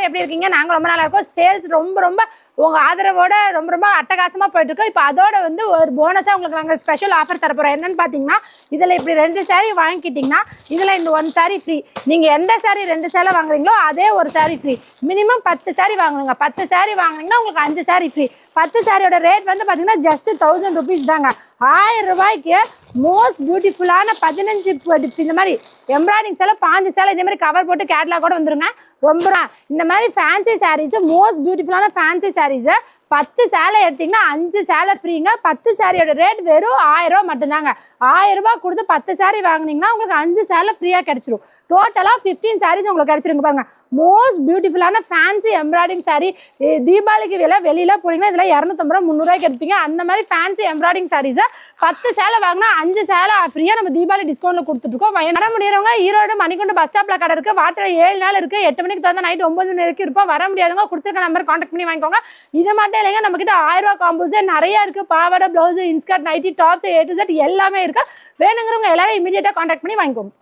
எப்படி இருக்கீங்க? நாங்க ரொம்ப நல்லா இருக்கோம். சேல்ஸ் ரொம்ப உங்க ஆதரவோட ரொம்ப அட்டகாசமா போயிட்டு இருக்கோம். இப்போ அதோட வந்து ஒரு போனஸா உங்களுக்கு நாங்க ஸ்பெஷல் ஆஃபர் தர போறோம். என்னன்னு பாத்தீங்கன்னா, இதுல இப்படி 2 saree வாங்கிக்கிட்டீங்கன்னா இதுல இந்த 1 saree ஃப்ரீ. நீங்க எந்த saree 2 சேலை வாங்குறீங்களோ அதே ஒரு saree ஃப்ரீ. மினிமம் 10 saree வாங்குங்க. 10 saree வாங்குனீங்கன்னா உங்களுக்கு 5 saree ஃப்ரீ. 10 சாரியோட ரேட் வந்து பாத்தீங்கன்னா ஜஸ்ட் 1000 rupees தாங்க. 1000 ரூபாய்க்கு மோஸ்ட் பியூட்டிஃபுல்லான 15 இந்த மாதிரி எம்ப்ராய்டிங் சேலை 5 சேலை இதே மாதிரி கவர் போட்டு கேட்லாக் கூட வந்துருங்க. ரொம்ப இந்த மாதிரி ஃபேன்சி சாரீஸ் மோஸ்ட் பியூட்டிஃபுல்லான ஃபேன்சி சாரீஸ் 10 சேலை எடுத்தீங்கன்னா 5 சேலை ஃப்ரீங்க. 10 சாரியோட ரேட் வெறும் 1000 ரூபாய் மட்டும்தாங்க. 1000 ரூபாய் கொடுத்து 10 சாரி வாங்குனீங்கன்னா உங்களுக்கு 5 சேலை ஃப்ரீயா கிடைச்சிரும். டோட்டலா 15 சாரீஸ் உங்களுக்கு கிடைச்சிருங்க பாருங்க. மோஸ்ட் பியூட்டிஃபுல்லான ஃபேன்சி எம்ப்ராய்டிங் சாரி தீபாவளிக்கு வெளியில போனீங்கன்னா இதுல 250 ரூபாய் 300 ரூபாய்க்கு எடுப்பீங்க. அந்த மாதிரி ஃபேன்சி எம்ப்ராய்டிங் சாரீஸ் 10 சேலை வாங்கினா 5 சேலை ஃப்ரீயா நம்ம தீபாவளி டிஸ்கவுண்ட்ல கொடுத்துட்டு இருக்கோம். வர முடியறவங்க ஈரோடு மணிக்குண்டு பஸ் ஸ்டாப்ல கடை இருக்கு. வாரத்துல 7 நாள் இருக்கு. 8 மணிக்கு திறந்தா நைட் 9 மணி வரைக்கும் இருப்போம். வர முடியாதவங்க கொடுத்துருக்க நம்பர் கான்டாக்ட் பண்ணி வாங்கிக்கோங்க. இது மட்டும் இல்லைங்க, நம்ம கிட்ட 1000 ரூபாய் காம்போஸ் நிறைய இருக்கு. பாவாடை, blouse, inskirt, nightie, tops A to Z எல்லாமே இருக்கு. வேணுங்கிறவங்க எல்லாரும் இமீடியட்டா கான்டாக்ட் பண்ணி வாங்கிக்கோங்க.